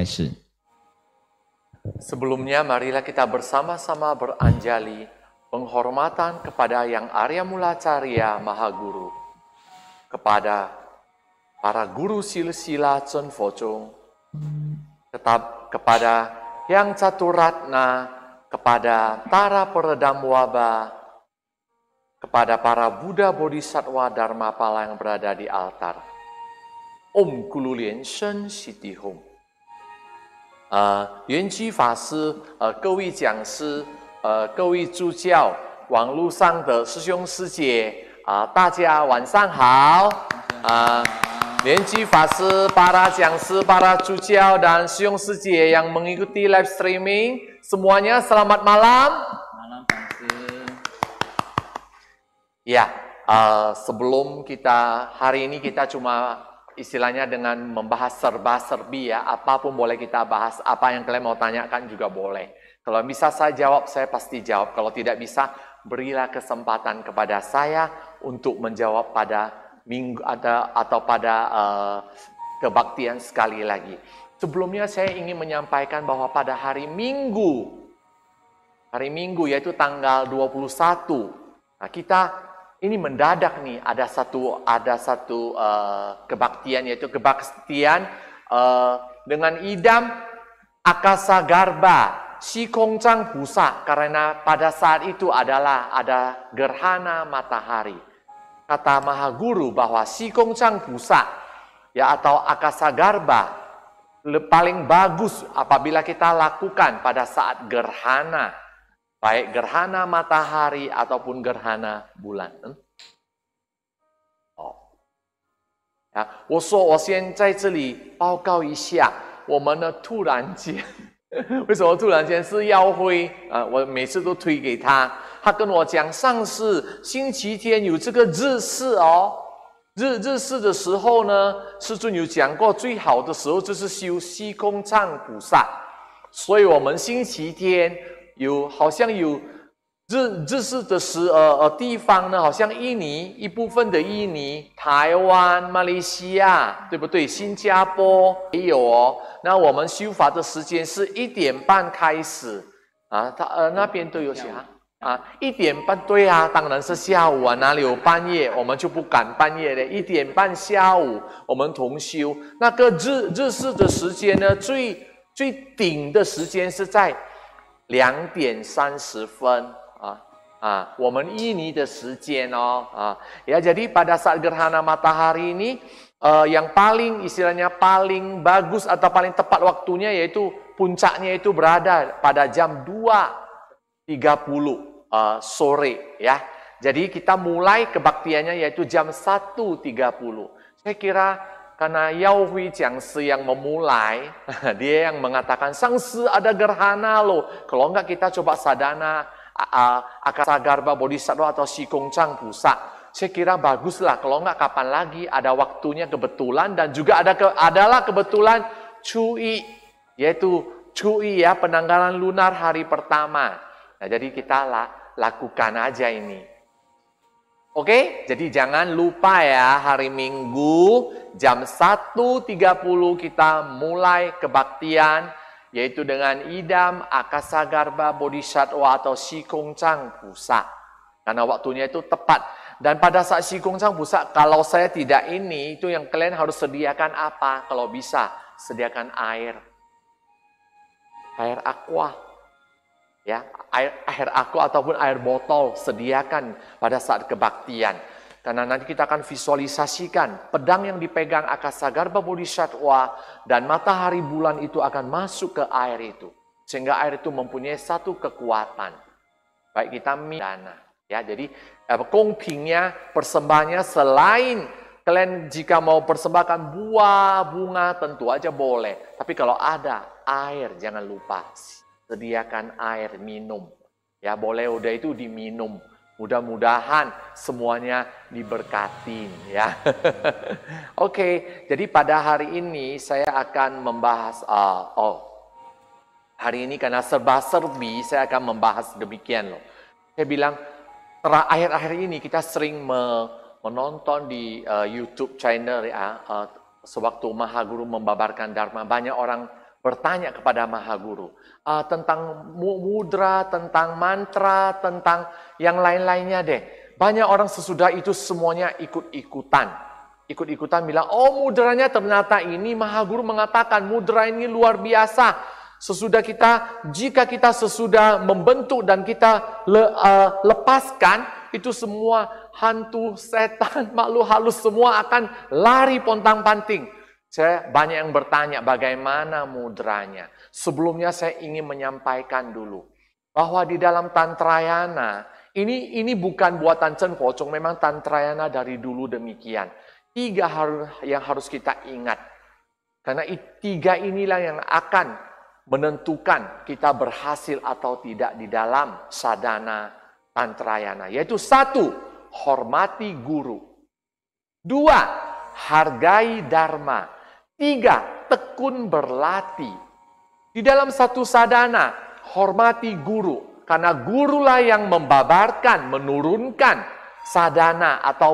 开始。 Sebelumnya, marilah kita bersama-sama beranjali penghormatan kepada Yang Arya Mula Carya Maha Guru, kepada para guru silsila Chen Focong, kepada Yang Caturatna, kepada Tara Peredam Wabah, kepada para Buddha Bodhisattva Dharma Pala yang berada di altar. Om Kulu Lian Shen Siti Hum. 圆居法师，各位讲师，各位助教，网络上的师兄师姐，大家晚上好。圆居法师、para 讲师、para 助教dan 师兄师姐yang mengikuti live streaming, semuanya selamat malam. Malam, Pak Sư. Ya, sebelum kita hari ini kita cuma istilahnya dengan membahas serba-serbi ya, apapun boleh kita bahas, apa yang kalian mau tanyakan juga boleh. Kalau bisa saya jawab, saya pasti jawab. Kalau tidak bisa, berilah kesempatan kepada saya untuk menjawab pada minggu atau pada kebaktian sekali lagi. Sebelumnya saya ingin menyampaikan bahwa pada hari Minggu yaitu tanggal 21, nah kita ini mendadak nih, ada satu kebaktian, yaitu kebaktian dengan idam Akasa Garba Sikongcang Pusa, karena pada saat itu ada gerhana matahari. Kata Maha Guru bahwa Sikongcang Pusa ya atau Akasa Garba paling bagus apabila kita lakukan pada saat gerhana. Baik gerhana matahari ataupun gerhana bulan. 我说我先在这里报告一下，我们呢突然间，为什么突然间是耀辉？我每次都推给他，他跟我讲上次星期天有这个日式哦，日式的时候呢，师尊有讲过最好的时候就是修西空藏菩萨，所以我们星期天。好像有日式的地方呢，好像印尼一部分的印尼、台湾、马来西亚，对不对？新加坡也有哦。那我们修法的时间是1点半开始啊，那边都有写1点半，对啊，当然是下午啊，哪里有半夜？我们就不敢半夜的，1点半下午我们同修。那个日式的时间呢，最顶的时间是在2点30分我们印尼的时间ya, jadi pada saat gerhana matahari ini yang paling istilahnya paling bagus atau paling tepat waktunya yaitu puncaknya itu berada pada jam 2.30 sore ya. Jadi kita mulai kebaktiannya yaitu jam 1.30. Saya kira karena Yao Hui Jiangsi yang memulai, dia yang mengatakan, Sangsi ada gerhana loh. Kalau enggak kita coba sadhana Akasa Garba Bodhisattva atau Sikongcang Pusa. Saya kira baguslah, kalau enggak kapan lagi ada waktunya kebetulan. Dan juga adalah kebetulan Cui, yaitu Cui ya, penanggalan lunar hari pertama. Nah, jadi kita lakukan aja ini. Oke, jadi jangan lupa ya, hari Minggu jam 1.30 kita mulai kebaktian, yaitu dengan idam Akasa Garba Bodhisattva atau Sikongcang Pusa. Karena waktunya itu tepat. Dan pada saat Sikongcang Pusa, kalau saya tidak ini, itu yang kalian harus sediakan apa? Kalau bisa, sediakan air aqua. Ya, air aqua ataupun air botol sediakan pada saat kebaktian. Karena nanti kita akan visualisasikan pedang yang dipegang Akasa Garba Bodhisattva dan matahari bulan itu akan masuk ke air itu. Sehingga air itu mempunyai satu kekuatan. Baik kita dana. Ya, jadi kongpingnya, persembahannya selain kalian jika mau persembahkan buah, bunga tentu aja boleh. Tapi kalau ada air jangan lupa. Sediakan air minum. Ya, boleh udah itu diminum. Mudah-mudahan semuanya diberkatin ya. Oke, jadi pada hari ini saya akan membahas hari ini karena serba-serbi saya akan membahas demikian loh. Saya bilang akhir-akhir ini kita sering menonton di YouTube channel ya, sewaktu Maha Guru membabarkan Dharma, banyak orang bertanya kepada Maha Guru tentang mudra, tentang mantra, tentang yang lain-lainnya deh. Banyak orang sesudah itu semuanya ikut-ikutan. Ikut-ikutan bilang, oh mudranya ternyata ini. Maha Guru mengatakan mudra ini luar biasa. Jika kita sesudah membentuk dan kita lepaskan, itu semua hantu, setan, makhluk halus semua akan lari pontang-panting. Banyak yang bertanya bagaimana mudranya. Sebelumnya saya ingin menyampaikan dulu bahwa di dalam Tantrayana, ini bukan buatan Chen Pocong, memang Tantrayana dari dulu demikian. 3 yang harus kita ingat. Karena 3 inilah yang akan menentukan kita berhasil atau tidak di dalam sadhana Tantrayana. Yaitu 1, hormati guru. 2, hargai dharma. 3, tekun berlatih. Di dalam satu sadhana, hormati guru. Karena gurulah yang membabarkan, menurunkan sadhana atau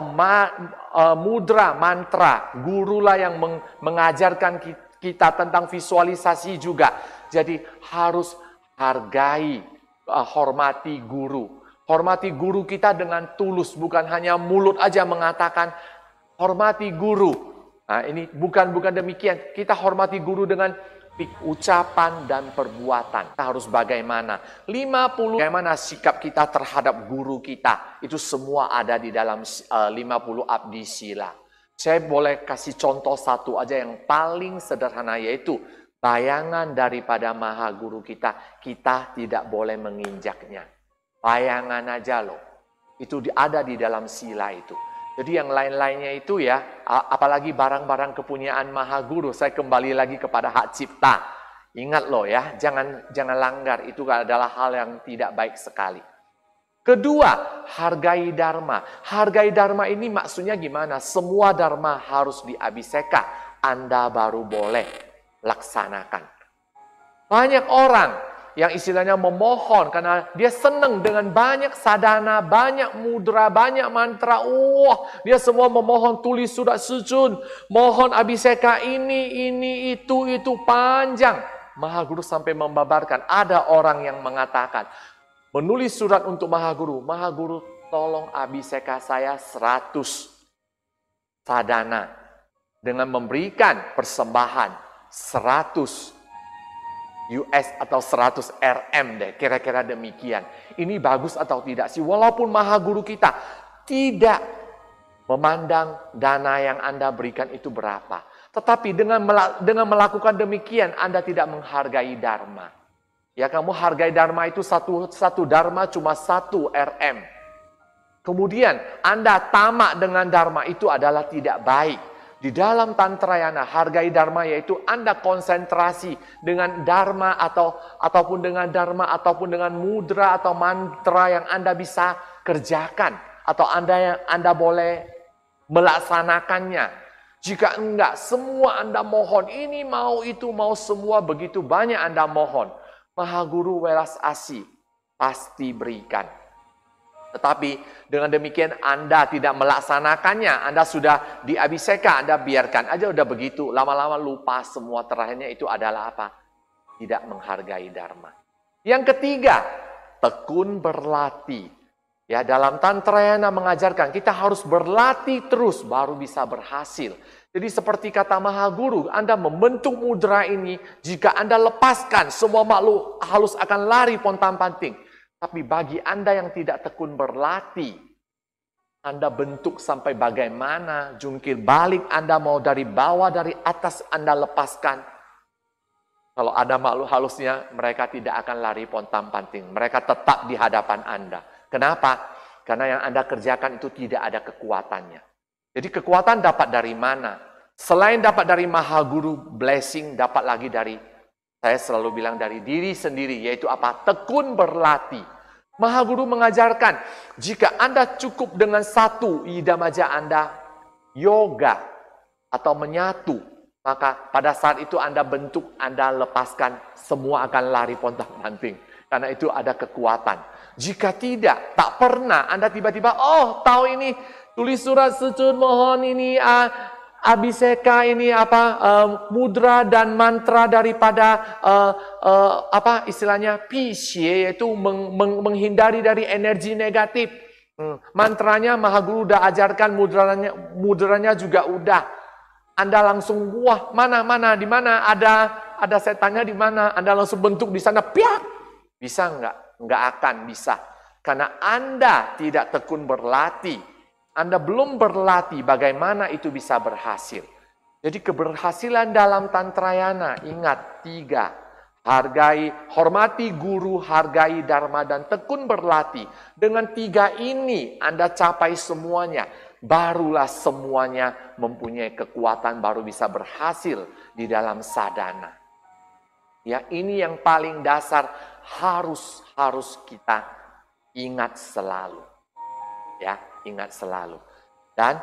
mudra, mantra. Gurulah yang mengajarkan kita tentang visualisasi juga. Jadi harus hargai, hormati guru. Hormati guru kita dengan tulus, bukan hanya mulut aja mengatakan hormati guru. Nah, ini bukan demikian. Kita hormati guru dengan ucapan dan perbuatan. Kita harus bagaimana? 50 bagaimana sikap kita terhadap guru kita. Itu semua ada di dalam 50 abdi sila. Saya boleh kasih contoh satu aja yang paling sederhana, yaitu bayangan daripada Maha Guru kita. Kita tidak boleh menginjaknya. Bayangan aja loh. Itu ada di dalam sila itu. Jadi yang lain-lainnya itu ya, apalagi barang-barang kepunyaan Maha Guru. Saya kembali lagi kepada hak cipta. Ingat loh ya, jangan langgar. Itu adalah hal yang tidak baik sekali. Kedua, hargai dharma. Hargai dharma ini maksudnya gimana? Semua dharma harus diabhiseka. Anda baru boleh laksanakan. Banyak orang yang istilahnya memohon karena dia senang dengan banyak sadhana, banyak mudra, banyak mantra. Dia semua memohon, tulis surat sujud, mohon abhiseka ini, itu panjang. Maha Guru sampai membabarkan. Ada orang yang mengatakan, menulis surat untuk Maha Guru, tolong abhiseka saya 100 sadhana dengan memberikan persembahan 100 US atau 100 RM deh, kira-kira demikian. Ini bagus atau tidak sih? Walaupun Maha Guru kita tidak memandang dana yang Anda berikan itu berapa. Tetapi dengan melakukan demikian, Anda tidak menghargai dharma. Ya, kamu hargai dharma itu satu dharma cuma 1 RM. Kemudian Anda tamak dengan dharma, itu adalah tidak baik. Di dalam Tantrayana, hargai dharma yaitu Anda konsentrasi dengan dharma ataupun dengan mudra atau mantra yang Anda bisa kerjakan atau Anda boleh melaksanakannya. Jika enggak, semua Anda mohon, ini mau itu mau, semua begitu banyak Anda mohon. Maha Guru welas asih pasti berikan. Tetapi dengan demikian Anda tidak melaksanakannya, Anda sudah diabhiseka, Anda biarkan aja udah begitu. Lama-lama lupa semua, terakhirnya itu adalah apa? Tidak menghargai dharma. Yang ketiga, tekun berlatih. Ya, dalam Tantrayana mengajarkan kita harus berlatih terus baru bisa berhasil. Jadi seperti kata Maha Guru, Anda membentuk mudra ini, jika Anda lepaskan, semua makhluk halus akan lari pontang-panting. Tapi bagi Anda yang tidak tekun berlatih, Anda bentuk sampai bagaimana, jungkir balik Anda mau dari bawah, dari atas Anda lepaskan. Kalau ada makhluk halusnya, mereka tidak akan lari pontang-panting. Mereka tetap di hadapan Anda. Kenapa? Karena yang Anda kerjakan itu tidak ada kekuatannya. Jadi kekuatan dapat dari mana? Selain dapat dari Maha Guru, blessing dapat lagi dari, saya selalu bilang dari diri sendiri, yaitu apa? Tekun berlatih. Maha Guru mengajarkan, jika Anda cukup dengan 1 idamaja Anda yoga atau menyatu, maka pada saat itu Anda bentuk, Anda lepaskan, semua akan lari pontang-panting. Karena itu ada kekuatan. Jika tidak, tak pernah Anda tiba-tiba, tahu ini, tulis surat sujud, mohon ini, Abhiseka ini mudra dan mantra daripada istilahnya pisye, yaitu menghindari dari energi negatif. Mantranya Mahaguru udah ajarkan, mudranya juga udah. Anda langsung mana di mana ada setannya di mana, Anda langsung bentuk di sana, piak. Bisa enggak? Enggak akan bisa. Karena Anda tidak tekun berlatih. Anda belum berlatih bagaimana itu bisa berhasil. Jadi keberhasilan dalam Tantrayana, ingat 3. Hormati guru, hargai dharma, dan tekun berlatih. Dengan 3 ini Anda capai semuanya. Barulah semuanya mempunyai kekuatan, baru bisa berhasil di dalam sadhana. Ya, ini yang paling dasar harus kita ingat selalu. Ya, ingat selalu. Dan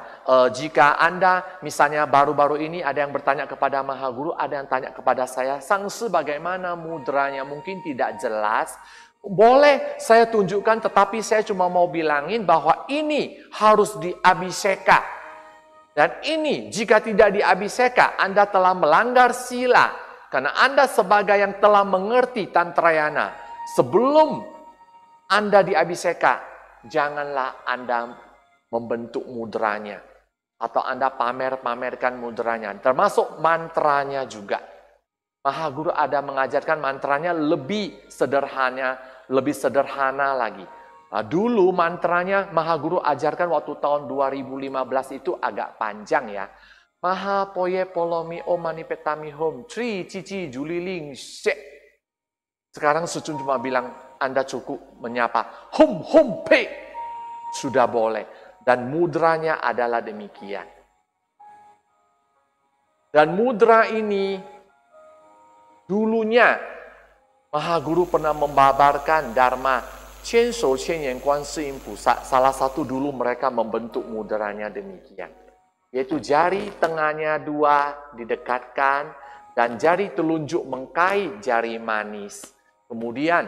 jika Anda misalnya baru-baru ini ada yang bertanya kepada Mahaguru, ada yang tanya kepada saya, Sangse bagaimana mudranya? Mungkin tidak jelas. Boleh saya tunjukkan, tetapi saya cuma mau bilangin bahwa ini harus diabhiseka. Dan ini jika tidak diabhiseka, Anda telah melanggar sila. Karena Anda sebagai yang telah mengerti Tantrayana, sebelum Anda diabhiseka, janganlah Anda membentuk mudranya. Atau Anda pamerkan mudranya. Termasuk mantranya juga. Mahaguru ada mengajarkan mantranya lebih sederhana lagi. Dulu mantranya Mahaguru ajarkan waktu tahun 2015 itu agak panjang ya. Maha poye polomi omani petami hom tri cici juliling se. Sekarang Sucun cuma bilang Anda cukup menyapa hum pe. Sudah boleh. Dan mudranya adalah demikian. Dan mudra ini dulunya Mahaguru pernah membabarkan Dharma Qianshou Qianyan Guanshi Pusa. Salah satu dulu mereka membentuk mudranya demikian. Yaitu jari tengahnya 2 didekatkan dan jari telunjuk mengkait jari manis. Kemudian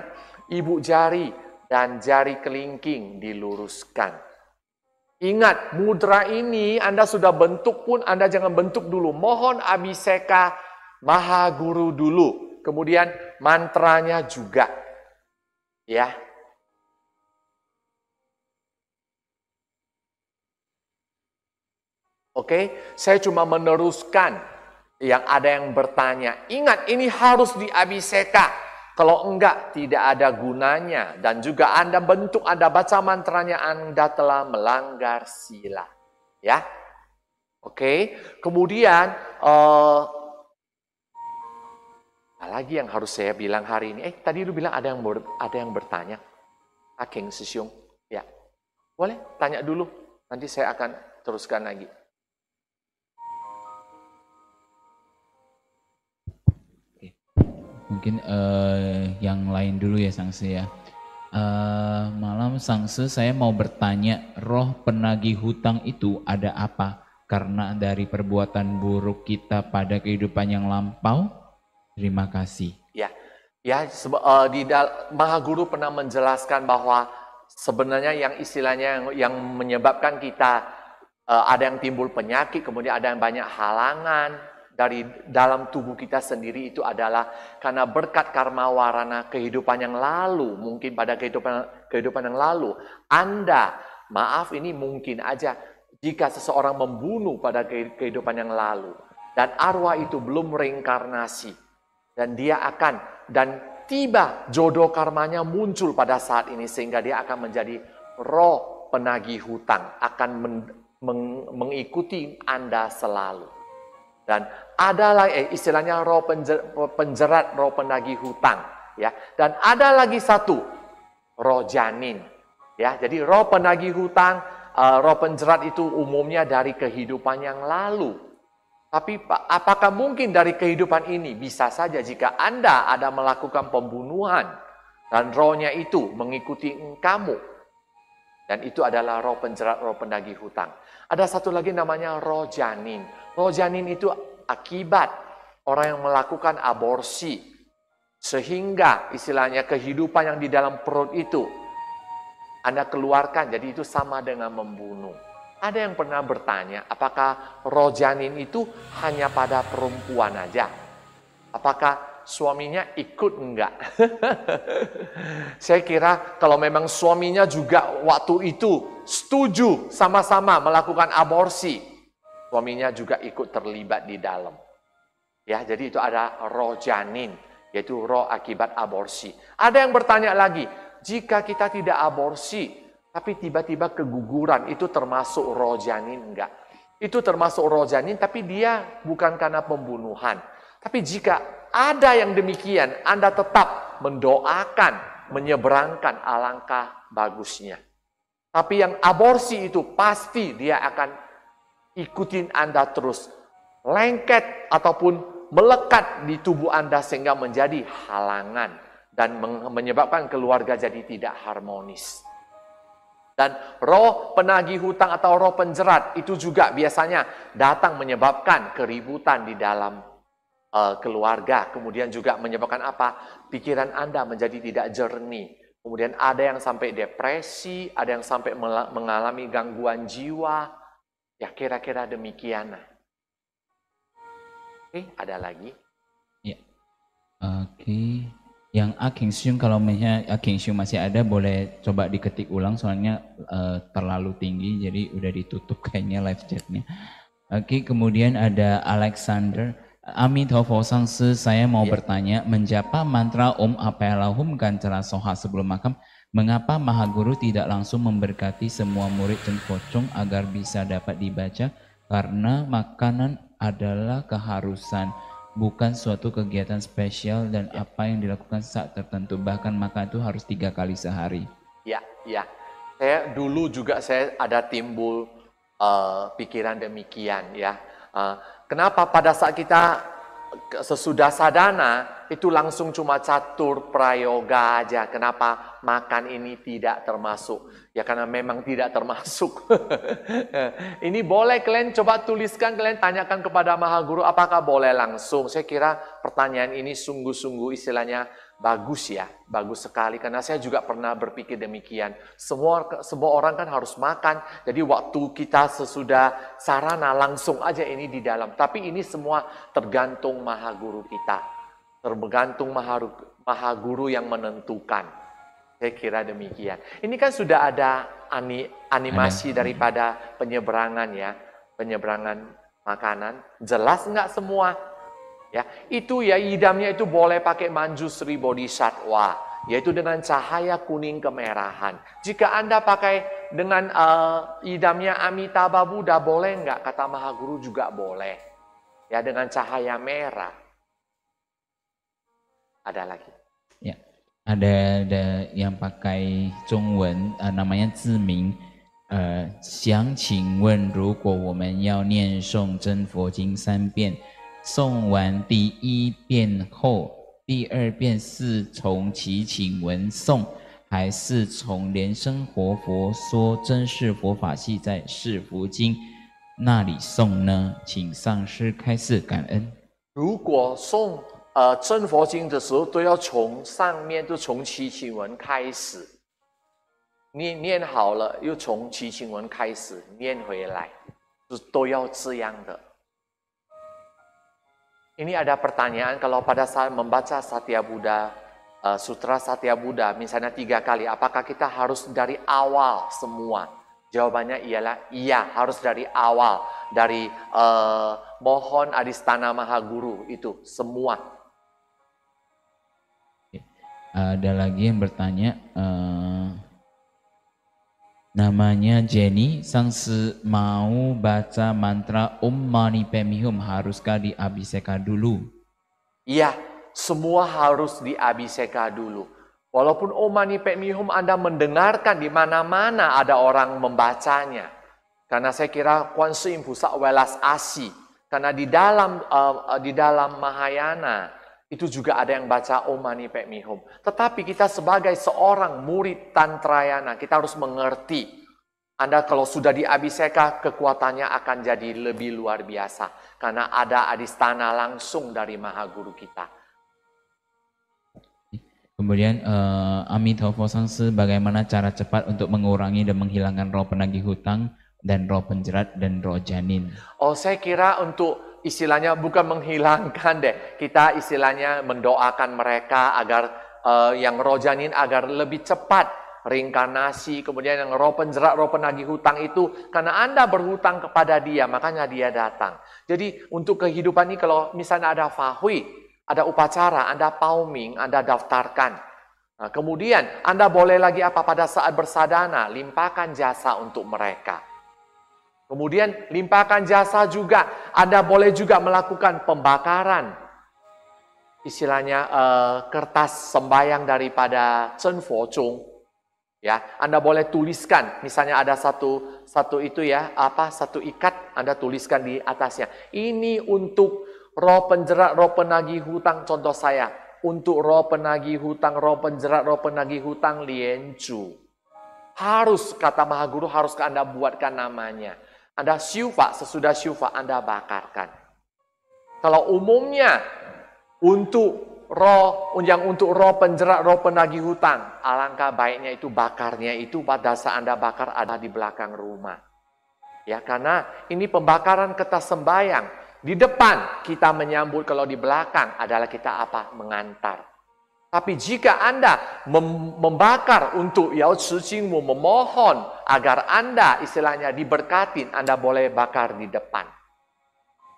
ibu jari dan jari kelingking diluruskan. Ingat, mudra ini Anda sudah bentuk pun Anda jangan bentuk dulu. Mohon abhiseka Mahaguru dulu. Kemudian mantranya juga. Ya. Oke, saya cuma meneruskan yang ada yang bertanya. Ingat, ini harus diabhiseka. Kalau enggak, tidak ada gunanya. Dan juga Anda bentuk, Anda baca mantranya, Anda telah melanggar sila. Ya, oke. Kemudian, apa lagi yang harus saya bilang hari ini? Tadi lu bilang ada yang bertanya. Akeng Sisyung. Ya, boleh tanya dulu. Nanti saya akan teruskan lagi. Mungkin yang lain dulu ya Sangse ya. Malam Sangse, saya mau bertanya, roh penagih hutang itu ada apa? Karena dari perbuatan buruk kita pada kehidupan yang lampau? Terima kasih. Mahaguru pernah menjelaskan bahwa sebenarnya yang istilahnya yang menyebabkan kita ada yang timbul penyakit, kemudian ada yang banyak halangan dari dalam tubuh kita sendiri, itu adalah karena berkat karma warana kehidupan yang lalu. Mungkin pada kehidupan yang lalu ini mungkin aja jika seseorang membunuh pada kehidupan yang lalu dan arwah itu belum reinkarnasi dan tiba jodoh karmanya muncul pada saat ini sehingga dia akan menjadi roh penagih hutang, akan mengikuti Anda selalu. Dan adalah istilahnya roh penjerat, roh penagih hutang, ya. Dan ada lagi satu, roh janin, ya. Jadi roh penagih hutang, roh penjerat itu umumnya dari kehidupan yang lalu. Tapi apakah mungkin dari kehidupan ini? Bisa saja jika Anda ada melakukan pembunuhan dan rohnya itu mengikuti kamu. Dan itu adalah roh penjerat, roh penagih hutang. Ada satu lagi namanya roh janin. Roh janin itu akibat orang yang melakukan aborsi. Sehingga istilahnya kehidupan yang di dalam perut itu Anda keluarkan. Jadi itu sama dengan membunuh. Ada yang pernah bertanya, apakah roh janin itu hanya pada perempuan aja? Apakah suaminya ikut enggak? Saya kira kalau memang suaminya juga waktu itu setuju sama-sama melakukan aborsi, suaminya juga ikut terlibat di dalam. Ya, jadi itu ada roh janin, yaitu roh akibat aborsi. Ada yang bertanya lagi, jika kita tidak aborsi, tapi tiba-tiba keguguran, itu termasuk roh janin enggak? Itu termasuk roh janin, tapi dia bukan karena pembunuhan. Tapi jika ada yang demikian, Anda tetap mendoakan, menyeberangkan, alangkah bagusnya. Tapi yang aborsi itu pasti dia akan ikutin Anda terus. Lengket ataupun melekat di tubuh Anda sehingga menjadi halangan. Dan menyebabkan keluarga jadi tidak harmonis. Dan roh penagih hutang atau roh penjerat itu juga biasanya datang menyebabkan keributan di dalam keluarga. Kemudian juga menyebabkan apa? Pikiran Anda menjadi tidak jernih. Kemudian ada yang sampai depresi, ada yang sampai mengalami gangguan jiwa. Ya kira-kira demikian. Oke, ada lagi? Ya. Oke. Yang Aking Syung, kalau misalnya Aking Syung masih ada, boleh coba diketik ulang, soalnya terlalu tinggi, jadi udah ditutup kayaknya live chatnya. Oke, kemudian ada Alexander. Amitabha Sangsi, saya mau bertanya, menjapa mantra Om Apelahum Gancara Soha sebelum makam, mengapa Maha Guru tidak langsung memberkati semua murid dan pocong agar bisa dapat dibaca? Karena makanan adalah keharusan, bukan suatu kegiatan spesial dan apa yang dilakukan saat tertentu. Bahkan makan itu harus 3 kali sehari. Ya. Saya dulu juga ada timbul pikiran demikian ya. Kenapa pada saat kita sesudah sadhana itu langsung cuma catur prayoga aja? Kenapa makan ini tidak termasuk? Ya karena memang tidak termasuk. Ini boleh kalian coba tuliskan, kalian tanyakan kepada Maha Guru apakah boleh langsung. Saya kira pertanyaan ini sungguh-sungguh istilahnya bagus ya, bagus sekali. Karena saya juga pernah berpikir demikian. Semua orang kan harus makan. Jadi waktu kita sesudah sarana langsung aja ini di dalam. Tapi ini semua tergantung Maha Guru kita. Tergantung Maha Guru yang menentukan. Saya kira demikian. Ini kan sudah ada animasi daripada penyeberangan ya. Penyeberangan makanan. Jelas nggak semua? Ya, itu ya idamnya itu boleh pakai manjusri bodhisattva, yaitu dengan cahaya kuning kemerahan. Jika Anda pakai dengan idamnya Amitabha Buddha, boleh nggak? Kata Maha Guru juga boleh. Ya, dengan cahaya merah. Ada lagi? Ya, ada yang pakai Zhongwen, namanya Ziming. 想请问，如果我们要念诵真佛经3遍，诵完第1遍后，第2遍是从祈请文诵，还是从莲生活佛说真是佛法系在是佛经那里诵呢？请上师开示，感恩。如果诵真佛经的时候，都要从上面，就从祈请文开始，念好了，又从祈请文开始念回来，都要这样的。Ini ada pertanyaan, kalau pada saat membaca Satya Buddha, Sutra Satya Buddha, misalnya 3 kali, apakah kita harus dari awal semua? Jawabannya ialah iya, harus dari awal, dari mohon Adhisthana Maha Guru itu semua. Ada lagi yang bertanya, namanya Jenny, Sangsi mau baca mantra Om Mani Padme Hum, haruskah di abhiseka dulu? Iya, semua harus di abhiseka dulu. Walaupun Om Mani Padme Hum Anda mendengarkan di mana-mana ada orang membacanya. Karena saya kira Kuan Yin Pusak welas asih. Karena di dalam Mahayana itu juga ada yang baca Om Mani Padme Hum. Tetapi kita sebagai seorang murid Tantrayana, kita harus mengerti. Anda kalau sudah di abhiseka, kekuatannya akan jadi lebih luar biasa. Karena ada adhisthana langsung dari Maha Guru kita. Kemudian Amitabha Sangsi, bagaimana cara cepat untuk mengurangi dan menghilangkan roh penagih hutang? dan roh penjerat dan roh janin. Oh, saya kira untuk istilahnya bukan menghilangkan deh. Kita istilahnya mendoakan mereka agar yang roh janin agar lebih cepat reinkarnasi. Kemudian yang roh penjerat, roh penagih hutang itu karena Anda berhutang kepada dia, makanya dia datang. Jadi untuk kehidupan ini kalau misalnya ada fahui, ada upacara, Anda pauming, Anda daftarkan. Nah, kemudian Anda boleh lagi apa pada saat bersadana, limpahkan jasa untuk mereka. Kemudian limpahkan jasa juga, Anda boleh juga melakukan pembakaran. Istilahnya kertas sembayang daripada Chen Fo Zhong. Ya, Anda boleh tuliskan, misalnya ada satu itu ya, satu ikat, Anda tuliskan di atasnya. Ini untuk roh penjerat, roh penagih hutang, contoh saya. Untuk roh penagih hutang, roh penjerat, roh penagih hutang Lianju. Harus, kata Maha Guru, harus Anda buatkan namanya. Anda syufa, sesudah syufa Anda bakarkan. Kalau umumnya untuk roh penjerat, roh penagih hutang, alangkah baiknya itu bakarnya itu pada saat Anda bakar ada di belakang rumah. Ya, karena ini pembakaran kertas sembayang. Di depan kita menyambut, kalau di belakang adalah kita mengantar. Tapi jika Anda membakar untuk Yao Ci Jingmu, memohon agar Anda istilahnya diberkatin, Anda boleh bakar di depan.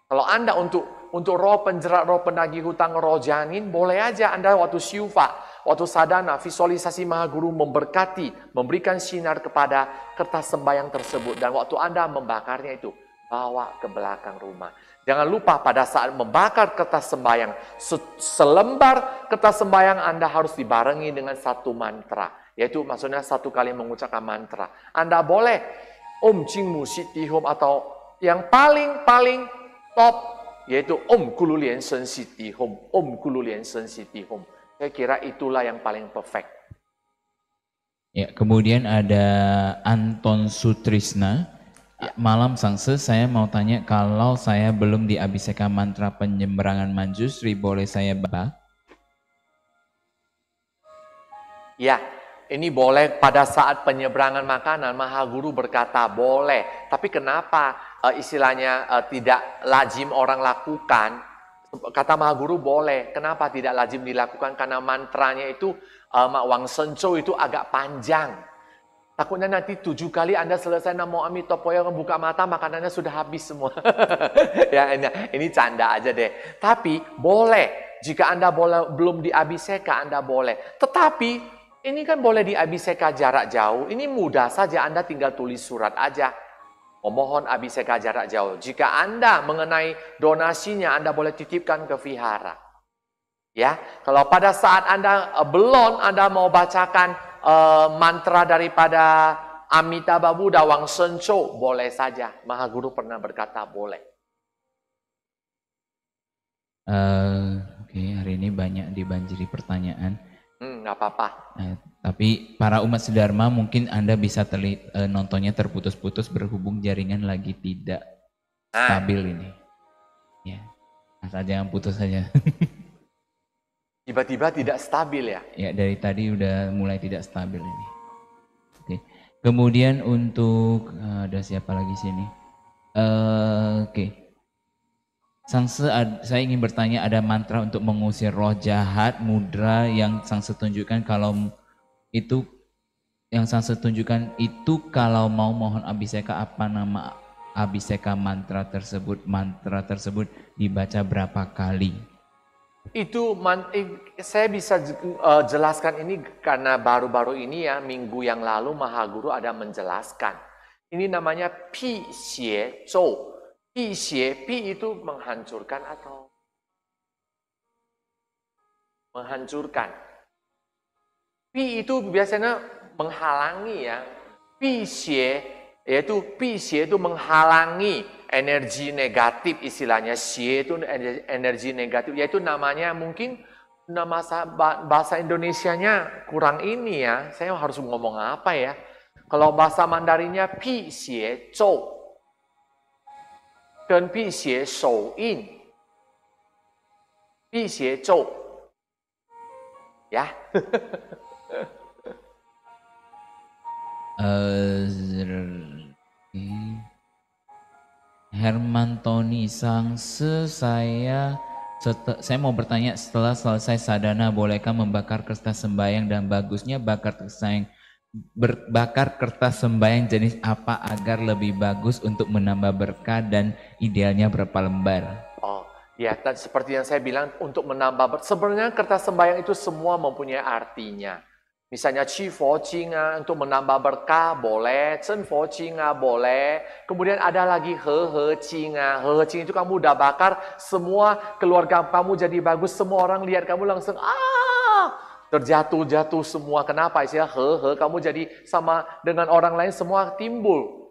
Kalau Anda untuk roh penjerat, roh penagih hutang, roh janin, boleh aja Anda waktu syufa, waktu sadana, visualisasi Maha Guru memberkati, memberikan sinar kepada kertas sembayang tersebut. Dan waktu Anda membakarnya itu, bawa ke belakang rumah. Jangan lupa pada saat membakar kertas sembayang, selembar kertas sembayang Anda harus dibarengi dengan satu mantra. Yaitu maksudnya satu kali mengucapkan mantra. Anda boleh Om Jingmu Siti Hom atau yang paling top yaitu Om Kulu Lian Shen Siti Hom. Om Kulu Lian Shen Siti Hom. Saya kira itulah yang paling perfect. Ya, kemudian ada Anton Sutrisna. Ya. Malam Sangse, saya mau tanya, kalau saya belum di Abhiseka mantra penyeberangan Manjusri, boleh saya baca? Ya, ini boleh pada saat penyeberangan makanan. Maha Guru berkata boleh. Tapi kenapa istilahnya tidak lazim orang lakukan? Kata Maha Guru boleh. Kenapa tidak lazim dilakukan? Karena mantranya itu Mak Wang Senco itu agak panjang. Takutnya nanti 7 kali Anda selesai Namo Amitopoya buka mata, makanannya sudah habis semua. Ya, ini canda aja deh. Tapi boleh, jika Anda belum di Abhiseka, Anda boleh. Tetapi ini kan boleh di Abhiseka jarak jauh. Ini mudah saja, Anda tinggal tulis surat aja. Memohon Abhiseka jarak jauh. Jika Anda mengenai donasinya, Anda boleh titipkan ke vihara. Ya, kalau pada saat Anda belum, Anda mau bacakan mantra daripada Amitabha Buddha Wang Senco, boleh saja. Maha Guru pernah berkata boleh. Oke, hari ini banyak dibanjiri pertanyaan. Nggak apa-apa. Tapi para umat sedharma mungkin Anda bisa nontonnya terputus-putus berhubung jaringan lagi tidak stabil ini. Ya, asal jangan putus saja. Tiba-tiba tidak stabil ya? Ya, dari tadi udah mulai tidak stabil ini. Oke. Kemudian untuk ada siapa lagi sini? Oke. Sangse, saya ingin bertanya, ada mantra untuk mengusir roh jahat, mudra yang Sangse tunjukkan kalau itu yang Sangse tunjukkan itu kalau mau mohon Abhiseka, apa nama Abhiseka mantra tersebut? Mantra tersebut dibaca berapa kali? Itu saya bisa jelaskan ini karena baru-baru ini ya, minggu yang lalu Maha Guru ada menjelaskan. Ini namanya Pi Xie Zhou. Pi Xie, Pi itu menghancurkan atau menghancurkan. Pi itu biasanya menghalangi ya. Pi Xie yaitu Pi Xie itu menghalangi energi negatif, istilahnya xie itu energi negatif, yaitu namanya mungkin nama bahasa Indonesianya kurang ini ya, saya harus ngomong apa ya, kalau bahasa Mandarinnya pi xie zhou dan pi xie shou yin, pi xie zhou ya. Hermantoni Sangse, saya mau bertanya, setelah selesai sadhana bolehkah membakar kertas sembahyang, dan bagusnya bakar kertas sembahyang jenis apa agar lebih bagus untuk menambah berkah, dan idealnya berapa lembar? Oh, ya, seperti yang saya bilang, untuk menambah, sebenarnya kertas sembahyang itu semua mempunyai artinya. Misalnya Qi Fo Jing untuk menambah berkah boleh, Chen Fo Jing boleh. Kemudian ada lagi He He Jing He He Jing itu kamu udah bakar, semua keluarga kamu jadi bagus, semua orang lihat kamu langsung terjatuh semua. Kenapa? Istilah He He, kamu jadi sama dengan orang lain, semua timbul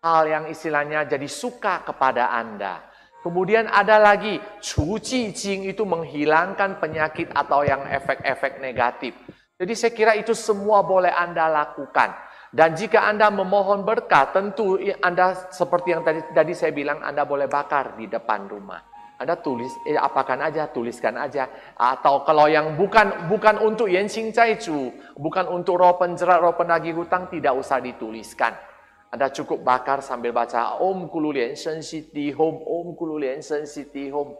hal yang istilahnya jadi suka kepada Anda. Kemudian ada lagi Chu Ji Jing, itu menghilangkan penyakit atau yang efek-efek negatif. Jadi saya kira itu semua boleh Anda lakukan. Dan jika Anda memohon berkah, tentu Anda seperti yang tadi saya bilang, Anda boleh bakar di depan rumah. Anda tulis, apakan aja, tuliskan aja. Atau kalau yang bukan untuk Yanqing Zaizu, bukan untuk roh penjerat, roh penagih hutang, tidak usah dituliskan. Anda cukup bakar sambil baca Om Kulu Lian Shen Siti Hom, Om Kulu Lian Shen Siti Hom.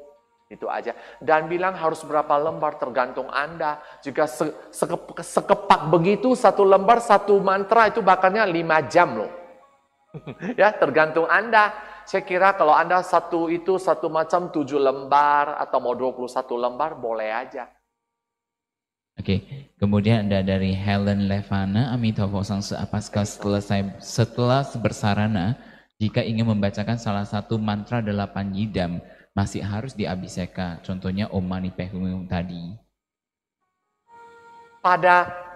Itu aja. Dan bilang harus berapa lembar tergantung Anda. Jika sekepak begitu, satu lembar, satu mantra itu bakarnya 5 jam loh. Ya, tergantung Anda. Saya kira kalau Anda satu macam 7 lembar atau mau 21 lembar, boleh aja. Oke, kemudian ada dari Helen Levana, Amitabha Sangse, apakah setelah bersarana, jika ingin membacakan salah satu mantra 8 yidam, masih harus diabhiseka, contohnya Om Mani Padme tadi?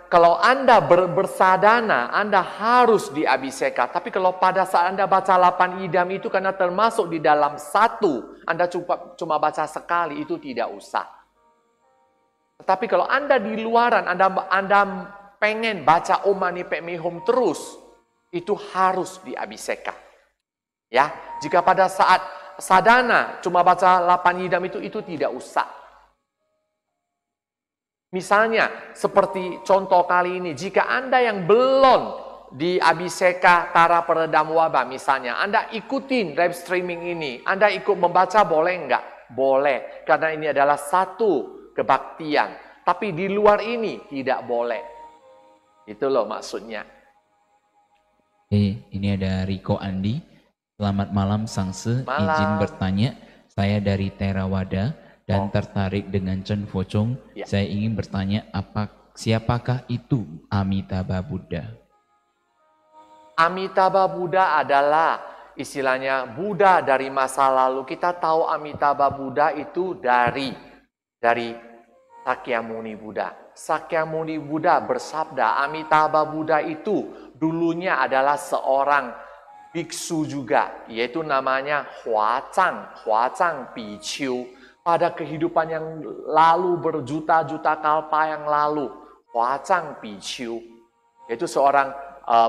Kalau Anda bersadana, Anda harus diabhiseka. Tapi kalau pada saat Anda baca 8 idam itu karena termasuk di dalam satu, Anda cuma baca sekali, itu tidak usah. Tapi kalau Anda di luaran, Anda pengen baca Om Mani Padme Hum terus, itu harus diabhiseka. Ya, jika pada saat sadana cuma baca 8 idam itu tidak usah. Misalnya seperti contoh kali ini, jika Anda yang belum diabhiseka Tara Peredam Wabah misalnya, Anda ikutin live streaming ini, Anda ikut membaca boleh enggak? Boleh, karena ini adalah satu kebaktian. Tapi di luar ini tidak boleh. Itu loh maksudnya. Ini ada Riko Andi. Selamat malam Sangse, izin bertanya, saya dari Theravada dan tertarik dengan Chen Focong. Ya. Saya ingin bertanya, siapakah itu Amitabha Buddha? Amitabha Buddha adalah istilahnya Buddha dari masa lalu. Kita tahu Amitabha Buddha itu dari Sakyamuni Buddha. Sakyamuni Buddha bersabda, Amitabha Buddha itu dulunya adalah seorang biksu juga, yaitu namanya Huazang Biqiu. Pada kehidupan yang lalu, berjuta-juta kalpa yang lalu, Huazang Biqiu, yaitu seorang,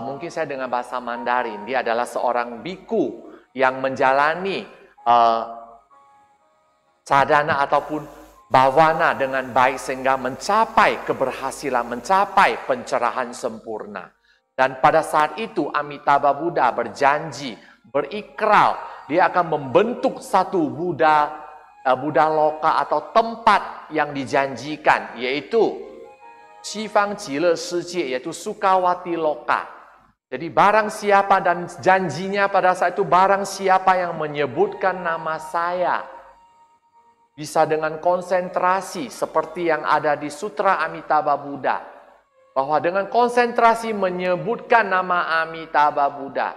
mungkin saya dengan bahasa Mandarin, dia adalah seorang biku yang menjalani sadhana ataupun bhavana dengan baik sehingga mencapai keberhasilan, mencapai pencerahan sempurna. Dan pada saat itu Amitabha Buddha berjanji, berikrar, dia akan membentuk satu Buddha Loka atau tempat yang dijanjikan, yaitu Shifang Jile Shijie, yaitu Sukawati Loka. Jadi barang siapa, dan janjinya pada saat itu, barang siapa yang menyebutkan nama saya, bisa dengan konsentrasi seperti yang ada di Sutra Amitabha Buddha, bahwa dengan konsentrasi menyebutkan nama Amitabha Buddha,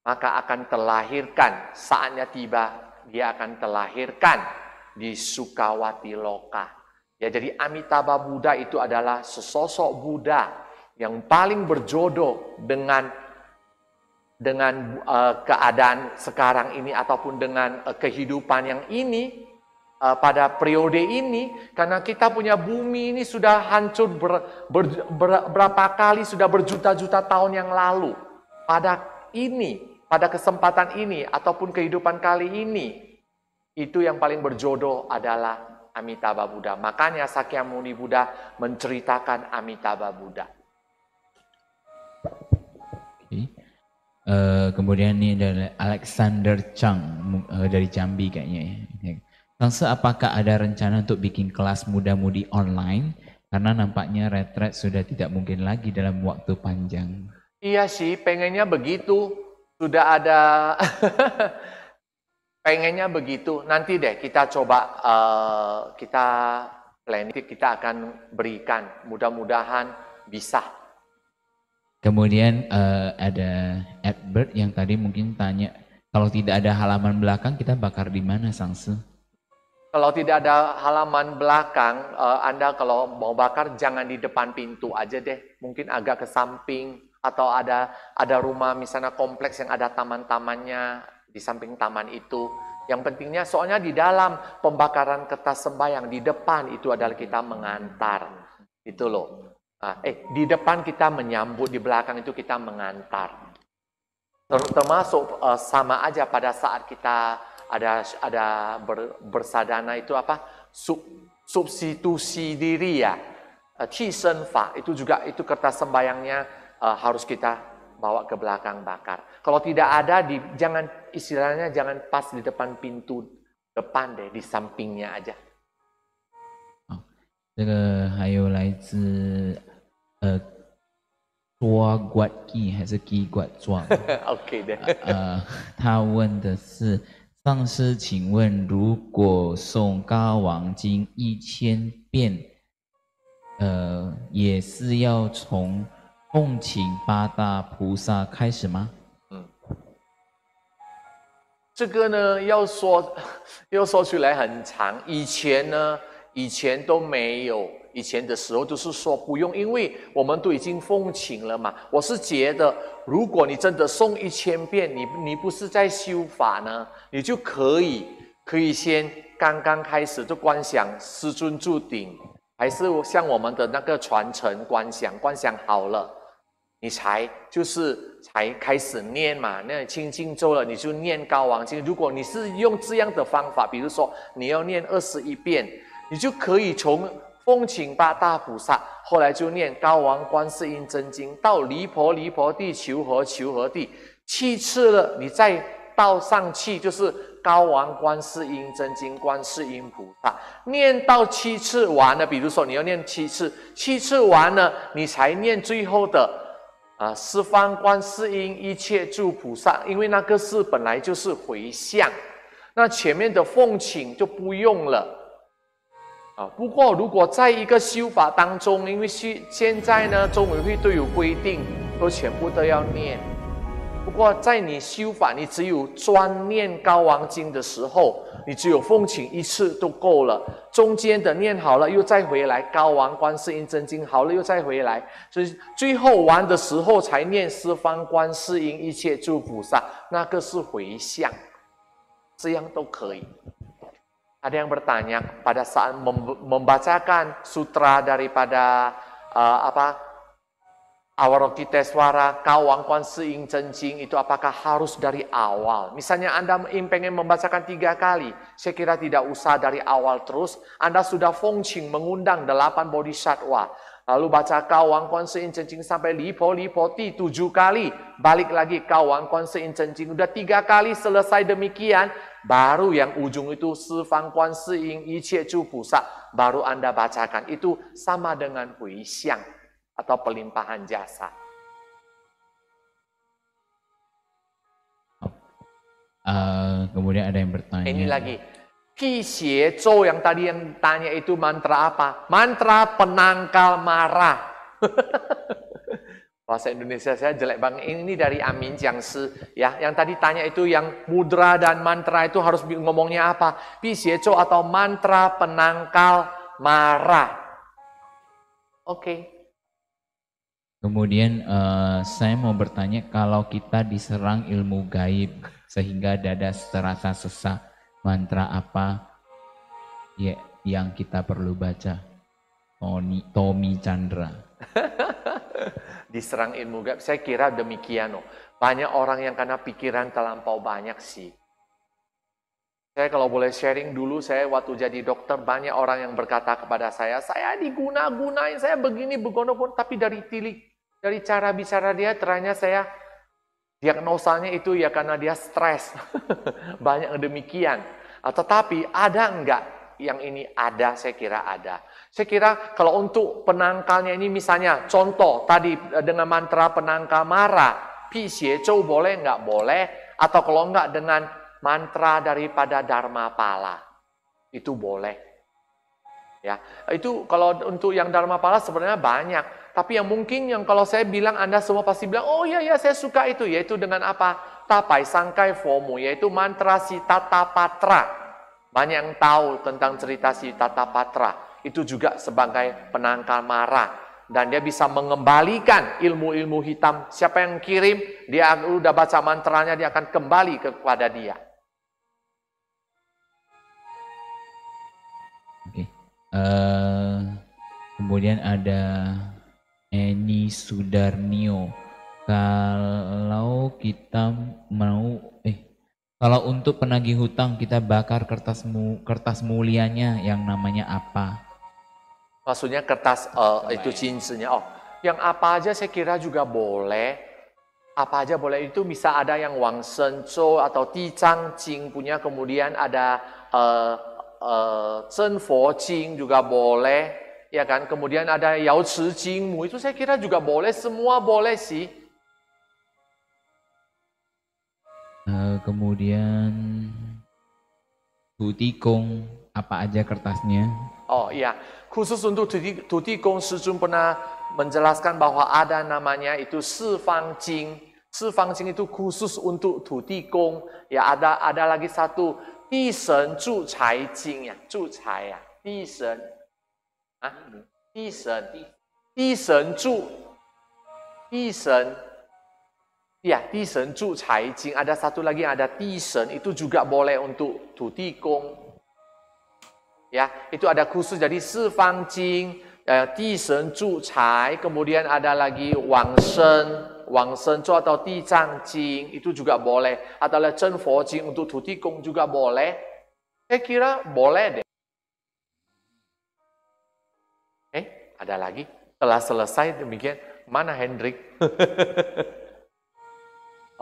maka akan terlahirkan, saatnya tiba, dia akan terlahirkan di Sukawati Loka. Ya, jadi Amitabha Buddha itu adalah sesosok Buddha yang paling berjodoh dengan keadaan sekarang ini ataupun dengan kehidupan yang ini. Pada periode ini, karena kita punya bumi ini sudah hancur berapa kali, sudah berjuta-juta tahun yang lalu. Pada kesempatan ini, ataupun kehidupan kali ini, itu yang paling berjodoh adalah Amitabha Buddha. Makanya Sakyamuni Buddha menceritakan Amitabha Buddha. Kemudian ini dari Alexander Chang dari Jambi kayaknya ya. Sangse, apakah ada rencana untuk bikin kelas muda-mudi online? Karena nampaknya retret sudah tidak mungkin lagi dalam waktu panjang. Iya sih, pengennya begitu. Sudah ada pengennya begitu. Nanti deh kita coba kita planning, kita akan berikan. Mudah-mudahan bisa. Kemudian ada Edward yang tadi mungkin tanya, kalau tidak ada halaman belakang kita bakar di mana, Sangse? Kalau tidak ada halaman belakang, Anda kalau mau bakar jangan di depan pintu aja deh. Mungkin agak ke samping atau ada rumah misalnya kompleks yang ada taman-tamannya di samping taman itu. Yang pentingnya soalnya di dalam pembakaran kertas sembahyang di depan itu adalah kita mengantar. Itu loh. Di depan kita menyambut, di belakang itu kita mengantar. Termasuk sama aja pada saat kita ada bersadana itu apa? Substitusi diri ya. Tisenfa itu juga itu kertas sembayangnya harus kita bawa ke belakang bakar. Kalau tidak ada jangan istilahnya jangan pas di depan pintu depan deh, di sampingnya aja. 这个还有来自多管记还是记管状？OK 的。他问的是，上师，请问如果诵高王经1000遍，也是要从奉请八大菩萨开始吗？这个呢，要说出来很长。以前都没有，以前的时候都是说不用，因为我们都已经奉请了嘛。我是觉得，如果你真的诵1000遍，你不是在修法呢，你就可以先刚刚开始就观想师尊住顶，还是像我们的那个传承观想好了，你才开始念嘛。那清净咒了，你就念高王经。如果你是用这样的方法，比如说你要念21遍。你就可以从奉请八大菩萨，后来就念高王观世音真经，到离婆地、求和地，7次了，你再到上去就是高王观世音真经、观世音菩萨，念到7次完了，比如说你要念7次，7次完了，你才念最后的十方观世音一切诸菩萨，因为那个是本来就是回向，那前面的奉请就不用了。不过如果在一个修法当中，因为现在呢中委会都有规定，都全部都要念。不过在你修法，你只有专念高王经的时候，你只有奉请1次都够了。中间的念好了又再回来，高王观世音真经好了又再回来，所以最后完的时候才念十方观世音一切诸菩萨，那个是回向，这样都可以。Ada yang bertanya pada saat membacakan sutra daripada Avalokitesvara, Kawang Kwanseing Cencing itu apakah harus dari awal? Misalnya Anda pengen membacakan 3 kali, saya kira tidak usah dari awal terus. Anda sudah fongqing mengundang 8 bodhisattva. Lalu baca Kawang Kwanseing Cencing sampai lipo ti 7 kali. Balik lagi Kawang Kwanseing Cencing. Udah 3 kali selesai demikian. Baru yang ujung itu Sifang Kwanseing Icie Chu Pusa. Baru Anda bacakan. Itu sama dengan huixiang atau pelimpahan jasa. Kemudian ada yang bertanya. Ini lagi. Qixie Zhou yang tadi yang tanya itu mantra apa? Mantra penangkal marah. Bahasa Indonesia saya jelek banget. Ini dari Amin Jiangshi ya. Yang tadi tanya itu yang mudra dan mantra itu harus ngomongnya apa? Qixie Zhou atau mantra penangkal marah. Oke. Kemudian saya mau bertanya, kalau kita diserang ilmu gaib sehingga dada terasa sesak, mantra apa ya yang kita perlu baca? Tommy Chandra. Diserang ilmu gaib, saya kira demikian. Banyak orang yang karena pikiran terlampau banyak sih. Saya kalau boleh sharing dulu, saya waktu jadi dokter banyak orang yang berkata kepada saya diguna-gunain, saya begini begono-gono, tapi dari cara bicara dia ternyata saya Diagnosanya itu ya karena dia stres. Banyak yang demikian. Tetapi ada enggak yang ini ada? Saya kira ada. Saya kira kalau untuk penangkalnya ini misalnya contoh tadi dengan mantra penangkal mara, Pi Xie Zhou boleh enggak? Boleh. Atau kalau enggak dengan mantra daripada Dharma Pala. Itu boleh. Ya, itu kalau untuk yang Dharma Pala sebenarnya banyak. Tapi yang mungkin yang kalau saya bilang Anda semua pasti bilang, oh iya ya saya suka itu. Yaitu dengan apa? Tapai Sangkai Fomu, yaitu mantra si Tata Patra. Banyak yang tahu tentang cerita si Tata Patra. Itu juga sebagai penangkal mara. Dan dia bisa mengembalikan ilmu-ilmu hitam. Siapa yang kirim, dia udah baca mantranya, dia akan kembali kepada dia. Oke. Kemudian ada Eni Sudarnio. Kalau kita mau, kalau untuk penagih hutang kita bakar kertas mulianya yang namanya apa? Maksudnya kertas itu cincinnya. Oh, yang apa aja saya kira juga boleh. Apa aja boleh, itu bisa ada yang Wang Shen Zhou atau Di Zhang Jing punya, kemudian ada Zhen Fo Jing juga boleh, ya kan? Kemudian ada Yao Chi Jing Mu, itu saya kira juga boleh, semua boleh sih. Kemudian Tutikong, apa aja kertasnya? Oh iya, khusus untuk Tutikong, Shijun pernah menjelaskan bahwa ada namanya itu Sifang Jing. Sifang Jing itu khusus untuk Tutikong. Ya, ada lagi satu Di Shen Zhu Cai Jing ya, Zhu Cai ya, Di Shen. Di Shen, Di Shen Zhu, Di Shen. Ya, Di Shen Zhu Cai Jing. Ada satu lagi yang ada Di Shen, itu juga boleh untuk Tutikong. Ya, itu ada khusus jadi Sifang Jing, Di Shen Zhu Cai, kemudian ada lagi Wang Shen Zhou atau Di Zhang Jing, itu juga boleh. Atau Zhen Fo Jing untuk Tutikong juga boleh. Saya kira boleh deh. Ada lagi? Telah selesai demikian. Mana Hendrik?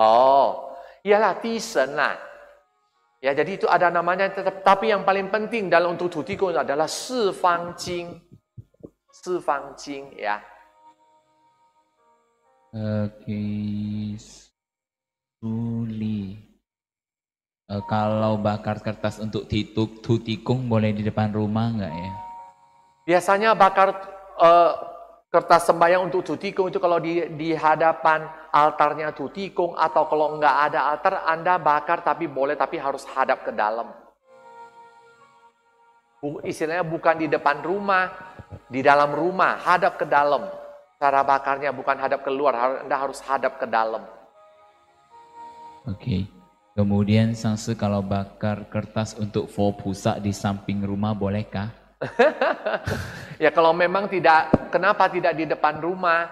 Oh, iyalah Di Shen lah. Ya, jadi itu ada namanya, tapi yang paling penting dalam untuk Tutikong adalah Sifang Jing. Sifang Jing ya. Oke, Suli. Kalau bakar kertas untuk Tutikong boleh di depan rumah nggak ya? Biasanya bakar kertas sembahyang untuk Tutikong itu kalau di hadapan altarnya Tutikong, atau kalau nggak ada altar Anda bakar, tapi boleh, tapi harus hadap ke dalam. Istilahnya bukan di depan rumah, di dalam rumah, hadap ke dalam. Cara bakarnya bukan hadap keluar, Anda harus hadap ke dalam. Oke. Kemudian Sangse, kalau bakar kertas untuk Fo Pusa di samping rumah bolehkah? Ya kalau memang tidak, kenapa tidak di depan rumah?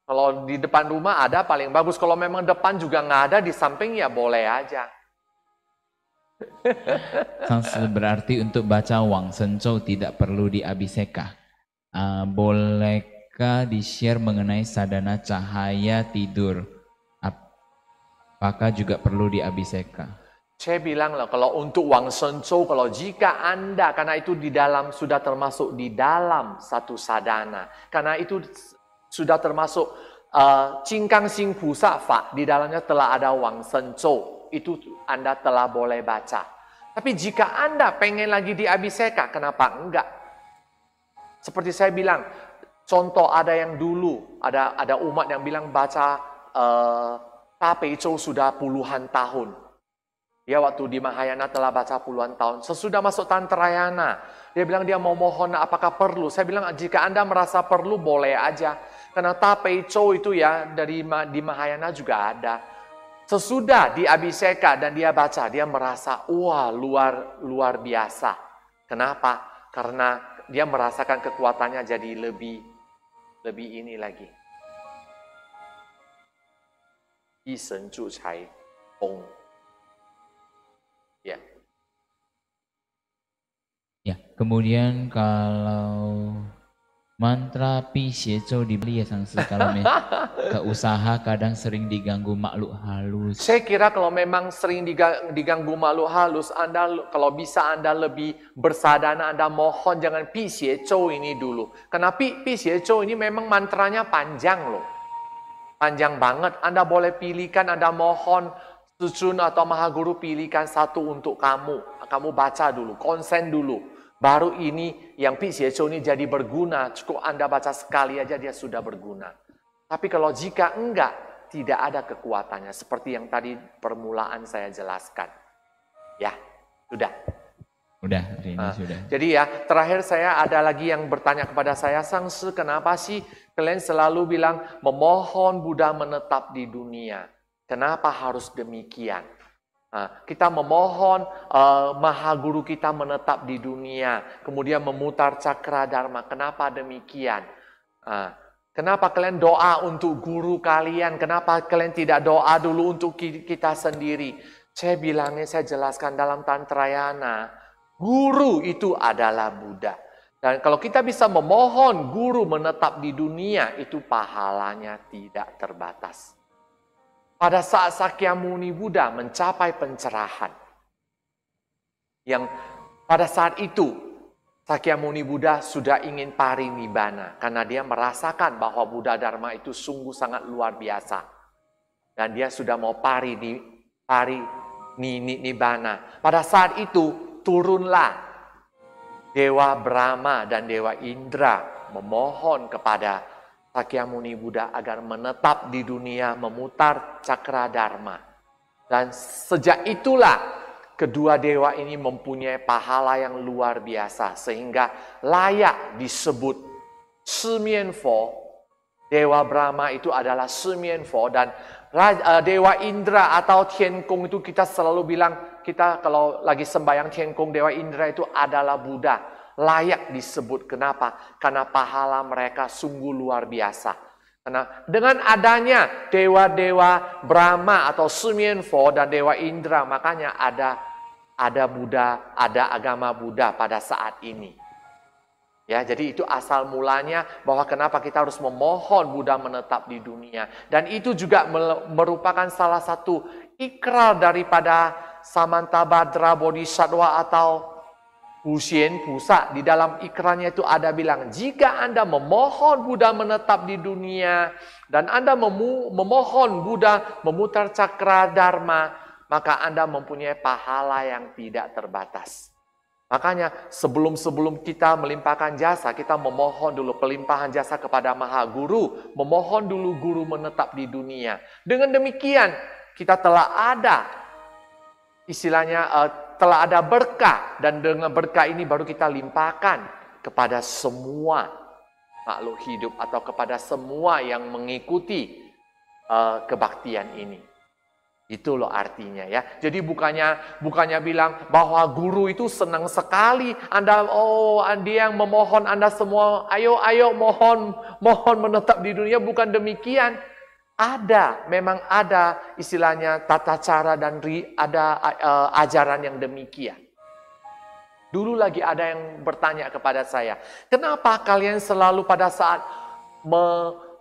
Kalau di depan rumah ada paling bagus. Kalau memang depan juga nggak ada, di samping ya boleh aja. Sangse, berarti untuk baca Wang Shen Zhou tidak perlu di Abhiseka. Bolehkah di-share mengenai sadhana cahaya tidur? Apakah juga perlu di Abhiseka? Saya bilang lah, kalau untuk Wang Shen Zhou, kalau jika Anda, karena itu di dalam, sudah termasuk di dalam satu sadhana. Karena itu sudah termasuk Jingkang Xing Pusa Fa, di dalamnya telah ada Wang Shen Zhou. Itu Anda telah boleh baca. Tapi jika Anda pengen lagi di Abhiseka, kenapa enggak? Seperti saya bilang, contoh ada yang dulu, ada umat yang bilang baca Tapei Zhou sudah puluhan tahun. Dia waktu di Mahayana telah baca puluhan tahun. Sesudah masuk Tantrayana, dia bilang dia mau mohon apakah perlu. Saya bilang jika Anda merasa perlu boleh aja. Karena Tapei Zhou itu ya di Mahayana juga ada. Sesudah di Abhiseka dan dia baca, dia merasa wah luar biasa. Kenapa? Karena dia merasakan kekuatannya jadi lebih ini lagi. Yi Shen Zhu Cai Hong. Ya. Ya, kemudian kalau Mantra pi xie zhou di Bali ya Sangsi, kalau ke usaha kadang sering diganggu makhluk halus. Saya kira kalau memang sering diganggu makhluk halus, Anda kalau bisa Anda lebih bersadana, Anda mohon jangan pi xie zhou ini dulu. Karena pi xie zhou ini memang mantranya panjang loh. Panjang banget. Anda boleh pilihkan, Anda mohon Sucun atau Maha Guru pilihkan satu untuk kamu. Kamu baca dulu, konsen dulu. Baru ini yang pi xie zhou ini jadi berguna. Cukup Anda baca sekali aja dia sudah berguna. Tapi kalau jika enggak, tidak ada kekuatannya. Seperti yang tadi permulaan saya jelaskan. Ya, sudah. Udah, hari ini sudah. Jadi ya, terakhir saya ada lagi yang bertanya kepada saya, Sangsi, kenapa sih kalian selalu bilang memohon Buddha menetap di dunia? Kenapa harus demikian? Kita memohon Maha Guru kita menetap di dunia, kemudian memutar cakra dharma. Kenapa demikian? Kenapa kalian doa untuk guru kalian? Kenapa kalian tidak doa dulu untuk kita sendiri? Saya bilangnya, saya jelaskan dalam Tantrayana, guru itu adalah Buddha. Dan kalau kita bisa memohon guru menetap di dunia, itu pahalanya tidak terbatas. Pada saat Sakyamuni Buddha mencapai pencerahan, yang pada saat itu Sakyamuni Buddha sudah ingin parinibbana karena dia merasakan bahwa Buddha Dharma itu sungguh sangat luar biasa. Dan dia sudah mau parinibbana. Pada saat itu turunlah Dewa Brahma dan Dewa Indra memohon kepada Sakyamuni Buddha agar menetap di dunia memutar cakra dharma. Dan sejak itulah kedua dewa ini mempunyai pahala yang luar biasa. Sehingga layak disebut Shimianfo. Dewa Brahma itu adalah Shimianfo. Dan Dewa Indra atau Tiankong itu kita selalu bilang, kita kalau lagi sembahyang Tiankong, Dewa Indra itu adalah Buddha. Layak disebut. Kenapa? Karena pahala mereka sungguh luar biasa. Karena dengan adanya dewa-dewa Brahma atau Shimianfo dan Dewa Indra, makanya ada Buddha, ada agama Buddha pada saat ini. Ya, jadi itu asal mulanya bahwa kenapa kita harus memohon Buddha menetap di dunia. Dan itu juga merupakan salah satu ikrar daripada Samantabhadra Bodhisattva atau Husien Pusa. Di dalam ikrarnya itu ada bilang, jika Anda memohon Buddha menetap di dunia dan Anda memohon Buddha memutar cakra dharma, maka Anda mempunyai pahala yang tidak terbatas. Makanya sebelum kita melimpahkan jasa, kita memohon dulu pelimpahan jasa kepada Maha Guru, memohon dulu guru menetap di dunia. Dengan demikian kita telah ada istilahnya telah ada berkah, dan dengan berkah ini baru kita limpahkan kepada semua makhluk hidup atau kepada semua yang mengikuti kebaktian ini. Itu loh artinya ya. Jadi bukannya bilang bahwa guru itu senang sekali dia yang memohon Anda semua ayo mohon menetap di dunia, bukan demikian. Memang ada istilahnya tata cara dan ada ajaran yang demikian. Dulu lagi ada yang bertanya kepada saya, kenapa kalian selalu pada saat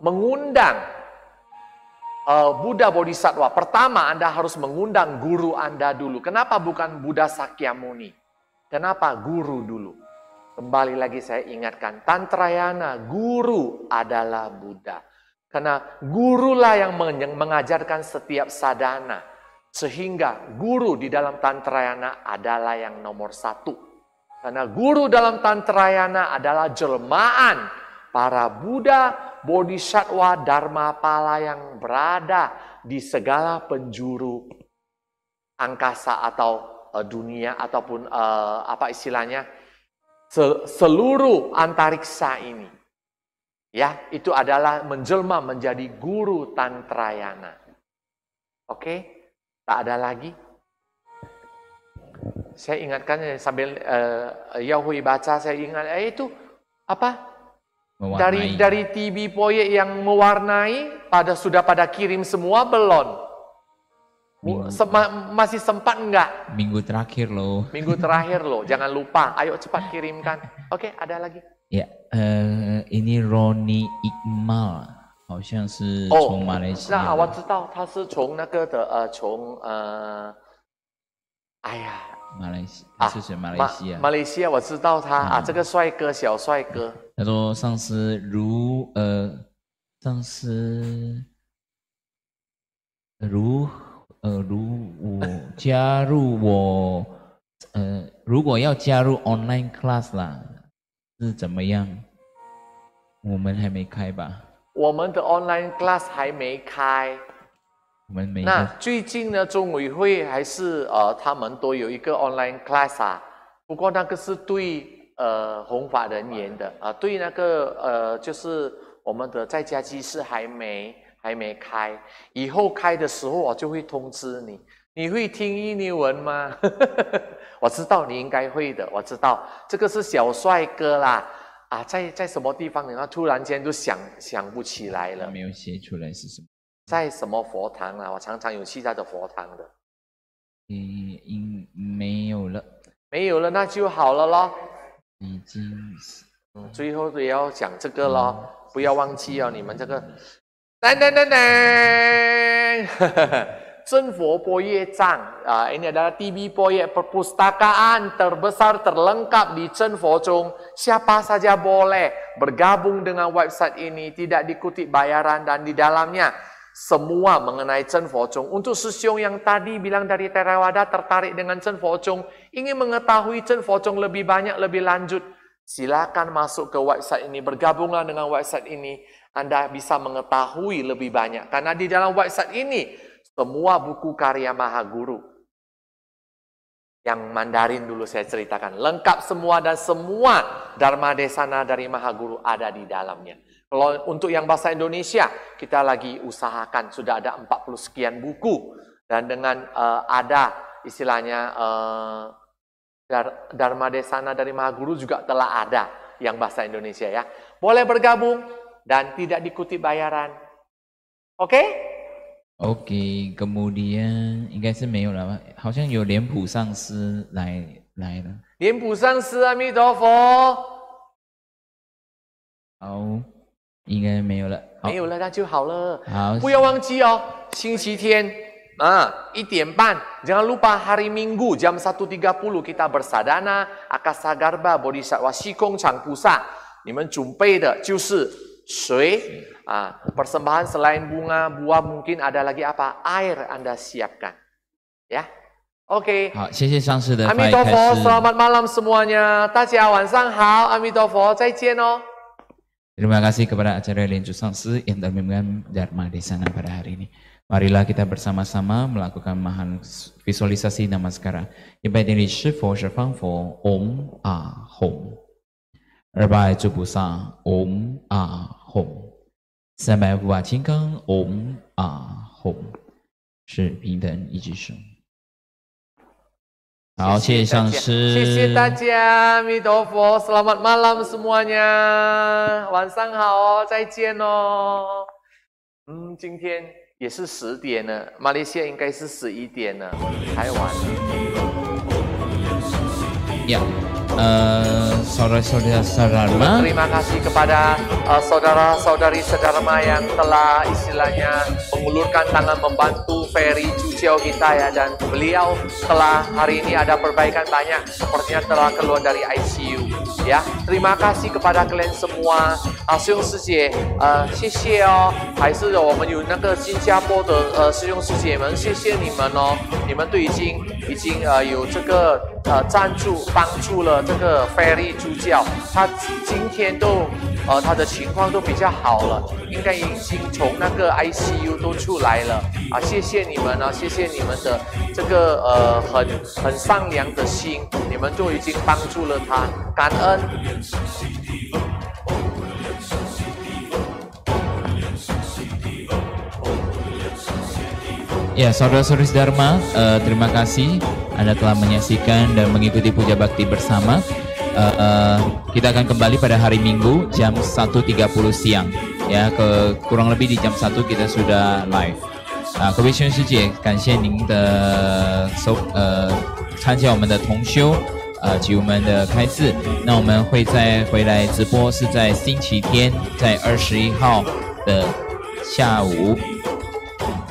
mengundang Buddha Bodhisattva, pertama Anda harus mengundang guru Anda dulu. Kenapa bukan Buddha Sakyamuni? Kenapa guru dulu? Kembali lagi saya ingatkan, Tantrayana, guru adalah Buddha. Karena gurulah yang mengajarkan setiap sadhana. Sehingga guru di dalam Tantrayana adalah yang nomor satu. Karena guru dalam Tantrayana adalah jelmaan para Buddha, Bodhisattva, Dharmapala yang berada di segala penjuru angkasa atau dunia ataupun seluruh antariksa ini. Ya, itu adalah menjelma menjadi guru Tantrayana. Oke, tak ada lagi. Saya ingatkan sambil Yahui baca, saya ingat itu apa? Dari TV Poye yang mewarnai sudah pada kirim semua belum? Masih sempat enggak? Minggu terakhir loh. Minggu terakhir loh, jangan lupa. Ayo cepat kirimkan. Oke, ada lagi. Ya, ini Roni Iqmal， 好像是从马来西亚。那我知道他是从那个的哎呀，马来西亚是谁？马来西亚。马来西亚我知道他这个帅哥，小帅哥。他说上司如我加入我如果要加入 online class 啦，是怎么样？我们还没开吧？我们的 online class 还没开。我们没。那最近呢，中委会还是他们都有一个 online class 啊，不过那个是对弘法人员的对那个就是我们的在家居士还没开，以后开的时候我就会通知你。你会听印尼文吗？我知道你应该会的，我知道这个是小帅哥啦在什么地方呢？突然间就想不起来了。没有写出来是什么？在什么佛堂啊？我常常有去他的佛堂的。没有了。没有了，那就好了咯。已经最后也要讲这个咯，不要忘记哦，你们这个。真佛波业藏ini adalah TV Proyek Perpustakaan terbesar terlengkap di Chen Fozhong. Siapa saja boleh bergabung dengan website ini, tidak dikutip bayaran dan di dalamnya semua mengenai Chen Fozhong. Untuk Sisyong yang tadi bilang dari Theravada tertarik dengan Chen Fozhong, ingin mengetahui Chen Fozhong lebih banyak, lebih lanjut, silakan masuk ke website ini, bergabunglah dengan website ini. Anda bisa mengetahui lebih banyak karena di dalam website ini semua buku karya Mahaguru. Yang Mandarin dulu saya ceritakan. Lengkap semua dan semua Dharma Desana dari Mahaguru ada di dalamnya. Kalau untuk yang bahasa Indonesia, kita lagi usahakan. Sudah ada 40 sekian buku. Dan dengan ada istilahnya Dharma Desana dari Mahaguru juga telah ada yang bahasa Indonesia ya. Boleh bergabung dan tidak dikutip bayaran. Oke? OK， kemudian 应该是没有了吧？好像有莲普上师来了。莲普上师，阿弥陀佛。好，应该没有了。没有了，那就好了。好，不要忘记哦，星期天1 点半，jangan lupa hari Minggu jam 1.30 kita bersadana Akasagarba Bodhisattva Sikong Chang Pusa。你们准备的就是水。persembahan selain bunga, buah mungkin ada lagi apa? Air Anda siapkan. Ya. Oke. 好，谢谢上师的。阿弥陀佛 ，Selamat malam semuanya. 大家晚上好，阿弥陀佛，再见哦。Terima kasih kepada acara Lencu Sangsi yang telah memberikan Dharma Desana pada hari ini. Marilah kita bersama-sama melakukan mahan visualisasi namaskara. 一百顶礼是佛是方佛 Om Ah Hom。200诸菩萨 Om Ah Hom。300护法金刚 Om Ah Hom。是平等一只手。好，谢谢上师，谢谢大家，阿弥陀佛 ，Selamat malam semuanya，晚上好哦，再见哦。今天也是10点了，马来西亚应该是11点了，太晚了。Ya, saudara-saudara Dharma. Terima kasih kepada saudara-saudari Sedharma yang telah istilahnya mengulurkan tangan membantu Ferry Cuciao kita ya, dan beliau telah hari ini ada perbaikan banyak, sepertinya telah keluar dari ICU ya. Terima kasih kepada kalian semua，师兄师姐，谢谢哦，还是我们有那个新加坡的师兄师姐们，谢谢你们哦，你们都已经有这个赞助帮助了这个 Ferry 助教，他今天都他的情况都比较好了，应该已经从那个 ICU 都出来了啊！谢谢你们啊，谢谢你们的这个很善良的心，你们都已经帮助了他，感恩。Ya, saudara-saudari Dharma, terima kasih Anda telah menyaksikan dan mengikuti puja bakti bersama. Kita akan kembali pada hari Minggu jam 1.30 siang. Ya, kurang lebih di jam 1 kita sudah live. 各位师兄师姐，感谢您的参加我们的同修吉武门的开示。那我们会再回来直播，是在星期天，在21号的下午。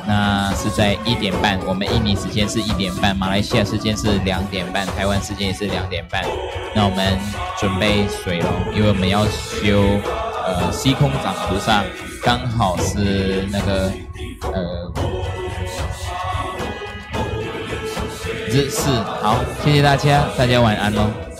那是在1点半，我们印尼时间是1点半，马来西亚时间是2点半，台湾时间也是2点半。那我们准备水龙，因为我们要修西空掌菩萨，刚好是那个日式。好，谢谢大家，大家晚安喽。